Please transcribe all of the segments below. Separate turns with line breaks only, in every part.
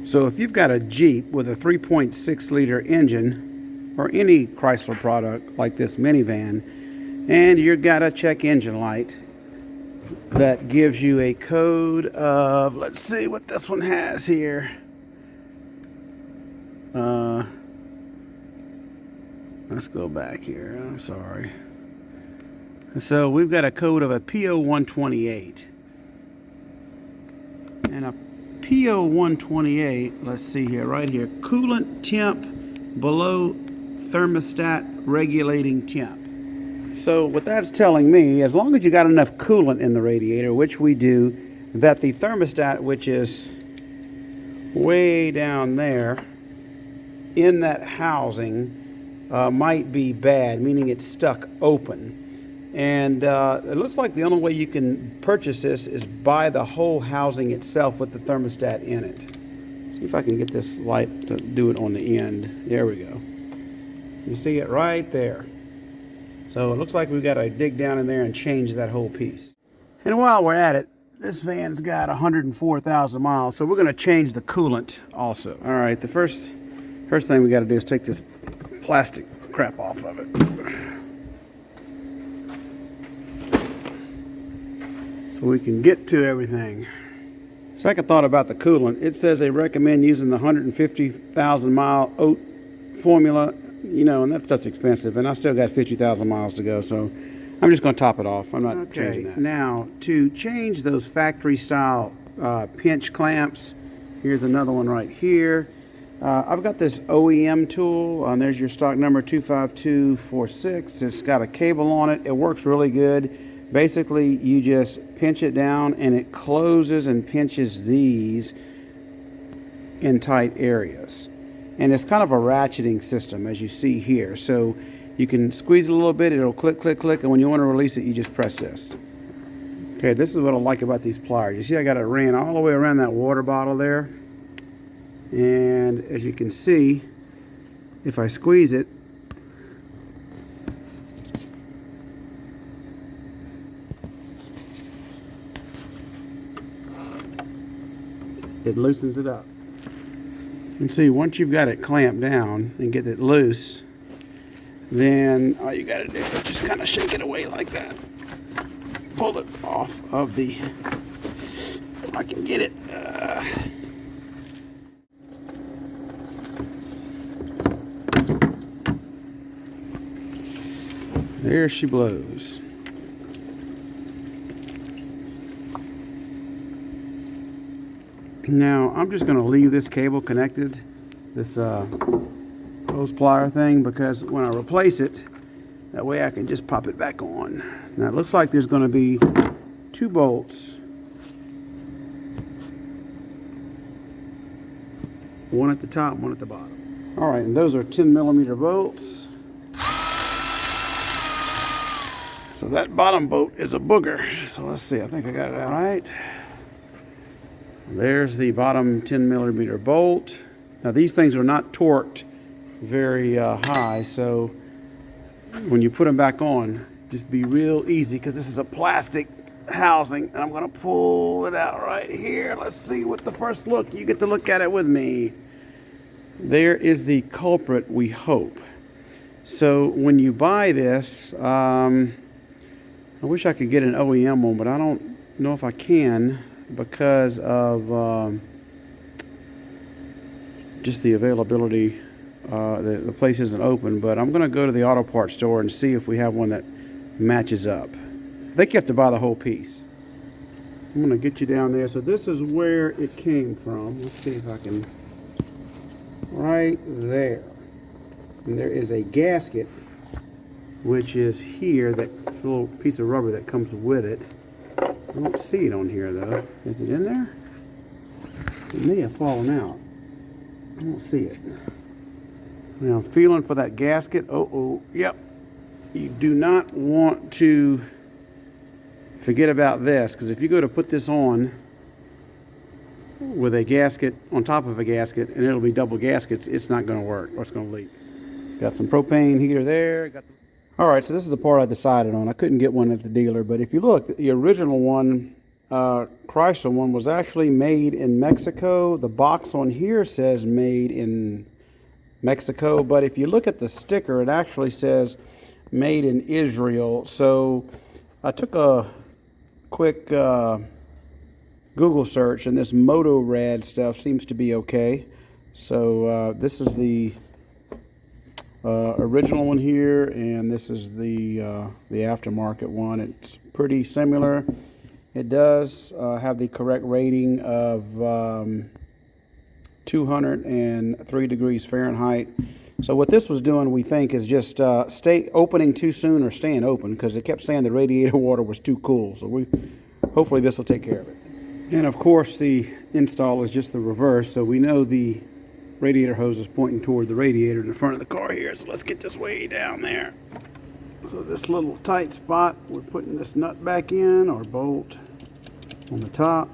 So if you've got a Jeep with a 3.6 liter engine, or any Chrysler product like this minivan, and you've got a check engine light that gives you a code of, let's see what this one has here. Let's go back here. I'm sorry. So we've got a code of a P0128. And a P0128, let's see here, right here. Coolant temp below thermostat regulating temp. So what that's telling me, as long as you got enough coolant in the radiator, which we do, that the thermostat, which is way down there in that housing, might be bad, meaning it's stuck open. And it looks like the only way you can purchase this is buy the whole housing itself with the thermostat in it. See if I can get this light to do it on the end. There we go. You see it right there. So it looks like we've got to dig down in there and change that whole piece. And while we're at it, this van's got 104,000 miles, so we're going to change the coolant also. All right, the first thing we got to do is take this plastic crap off of it. So we can get to everything. Second thought about the coolant, it says they recommend using the 150,000 mile oat formula, you know, and that stuff's expensive, and I still got 50,000 miles to go, so I'm just going to top it off. I'm not changing that. Now, to change those factory style pinch clamps, here's another one right here. I've got this OEM tool, and there's your stock number 25246. It's got a cable on it. It works really good. Basically, you just pinch it down and it closes and pinches these in tight areas. And it's kind of a ratcheting system, as you see here. So you can squeeze it a little bit, it'll click, click, click, and when you want to release it, you just press this. Okay, this is what I like about these pliers. You see I got it ran all the way around that water bottle there. And as you can see, if I squeeze it, it loosens it up. And see, once you've got it clamped down and get it loose, then all you got to do is just kind of shake it away like that. Pull it off of the, if I can get it. There she blows. Now I'm just going to leave this cable connected, this hose plier thing, because when I replace it, that way I can just pop it back on. Now it looks like there's going to be 2 bolts, one at the top, one at the bottom. All right, and those are 10mm bolts. So that bottom bolt is a booger. So let's see, I think I got it out right. There's the bottom 10mm bolt. Now these things are not torqued very high, so when you put them back on, just be real easy, because this is a plastic housing, and I'm going to pull it out right here. Let's see what the first look. You get to look at it with me. There is the culprit, we hope. So when you buy this, I wish I could get an OEM one, but I don't know if I can because of just the availability. The place isn't open, but I'm going to go to the auto parts store and see if we have one that matches up. I think you have to buy the whole piece. I'm going to get you down there. So this is where it came from. Let's see if I can. Right there. And there is a gasket, which is here, that little piece of rubber that comes with it. I don't see it on here though. Is it in there? It may have fallen out. I don't see it. Now I'm feeling for that gasket. Oh, yep. You do not want to forget about this, because if you go to put this on with a gasket on top of a gasket, and it'll be double gaskets, it's not going to work, or it's going to leak. Got some propane heater there. All right, so this is the part I decided on. I couldn't get one at the dealer, but if you look, the original one, Chrysler one, was actually made in Mexico. The box on here says made in Mexico, but if you look at the sticker, it actually says made in Israel. So I took a quick Google search, and this Moto Rad stuff seems to be okay. So this is the original one here, and this is the aftermarket one. It's pretty similar. It does have the correct rating of 203 degrees Fahrenheit. So what this was doing, we think, is just stay opening too soon or staying open, because it kept saying the radiator water was too cool. So hopefully this will take care of it. And of course the install is just the reverse, so we know the radiator hose is pointing toward the radiator in the front of the car here. So let's get this way down there. So this little tight spot, we're putting this nut back in, or bolt on the top.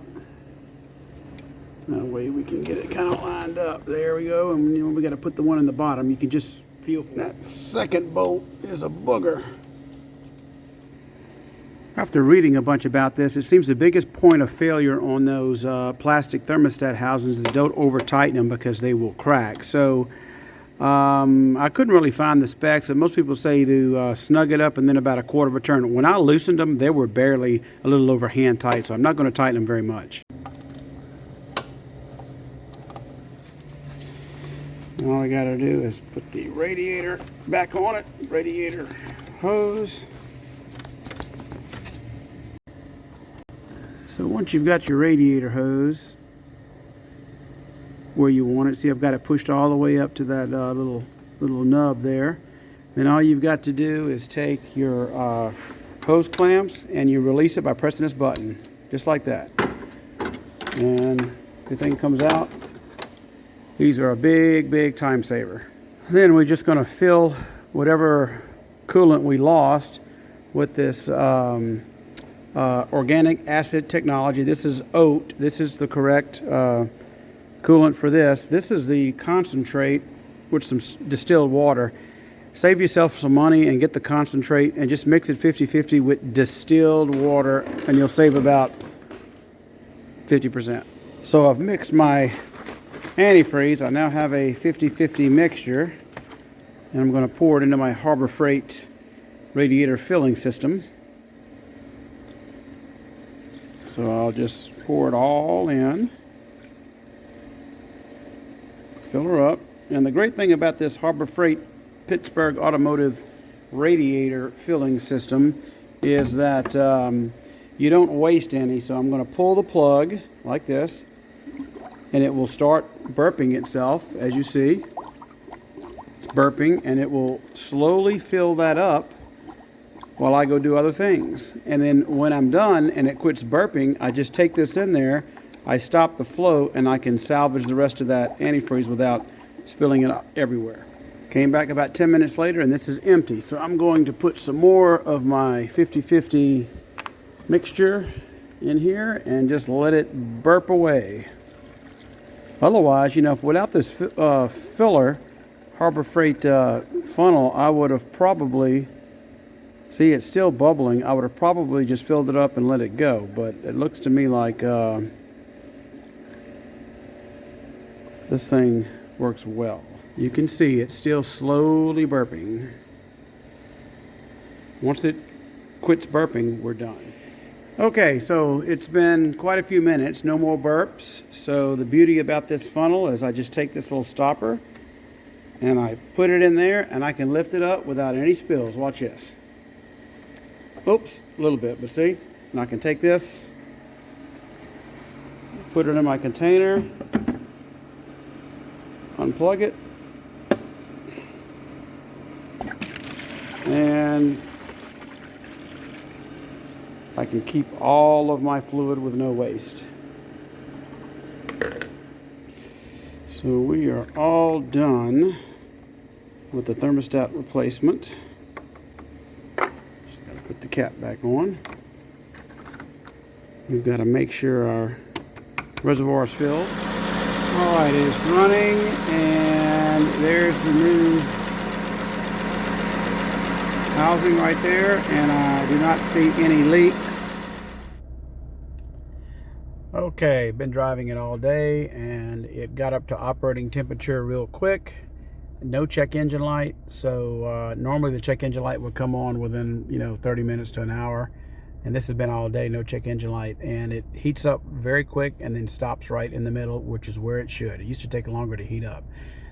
That way we can get it kind of lined up. There we go. And you know, we got to put the one in the bottom. You can just feel that second bolt is a booger. After reading a bunch about this, it seems the biggest point of failure on those plastic thermostat housings is don't over tighten them, because they will crack. So I couldn't really find the specs, and most people say to snug it up and then about a quarter of a turn. When I loosened them, they were barely a little over hand tight, so I'm not going to tighten them very much. All I got to do is put the radiator back on it, radiator hose. So once you've got your radiator hose where you want it, see I've got it pushed all the way up to that little nub there. Then all you've got to do is take your hose clamps and you release it by pressing this button, just like that. And everything comes out. These are a big time saver. Then we're just going to fill whatever coolant we lost with this organic acid technology. This is oat. This is the correct coolant for this. This is the concentrate with some distilled water. Save yourself some money and get the concentrate and just mix it 50-50 with distilled water, and you'll save about 50%. So I've mixed my antifreeze. I now have a 50-50 mixture, and I'm going to pour it into my Harbor Freight radiator filling system. So I'll just pour it all in, fill her up. And the great thing about this Harbor Freight Pittsburgh Automotive radiator filling system is that you don't waste any. So I'm going to pull the plug like this, and it will start burping itself, as you see. It's burping, and it will slowly fill that up while I go do other things. And then when I'm done and it quits burping, I just take this in there, I stop the flow, and I can salvage the rest of that antifreeze without spilling it everywhere. Came back about 10 minutes later, and this is empty. So I'm going to put some more of my 50-50 mixture in here and just let it burp away. Otherwise, you know, if without this filler, Harbor Freight funnel, I would have probably, see, it's still bubbling. I would have probably just filled it up and let it go. But it looks to me like this thing works well. You can see it's still slowly burping. Once it quits burping, we're done. Okay, so it's been quite a few minutes, no more burps. So the beauty about this funnel is I just take this little stopper and I put it in there, and I can lift it up without any spills. Watch this. Oops, a little bit, but see? And I can take this, put it in my container, unplug it, and I can keep all of my fluid with no waste. So we are all done with the thermostat replacement. Just got to put the cap back on. We've got to make sure our reservoir is filled. All right, it's running, and there's the new housing right there, and I do not see any leaks. Okay, been driving it all day, and it got up to operating temperature real quick. No check engine light, so normally the check engine light would come on within 30 minutes to an hour, and this has been all day, no check engine light, and it heats up very quick and then stops right in the middle, which is where it should. It used to take longer to heat up.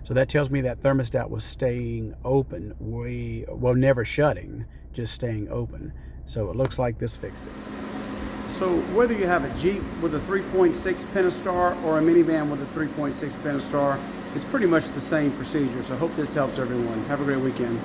So that tells me that thermostat was staying open, never shutting, just staying open. So it looks like this fixed it. So whether you have a Jeep with a 3.6 Pentastar or a minivan with a 3.6 Pentastar, it's pretty much the same procedure. So I hope this helps everyone. Have a great weekend.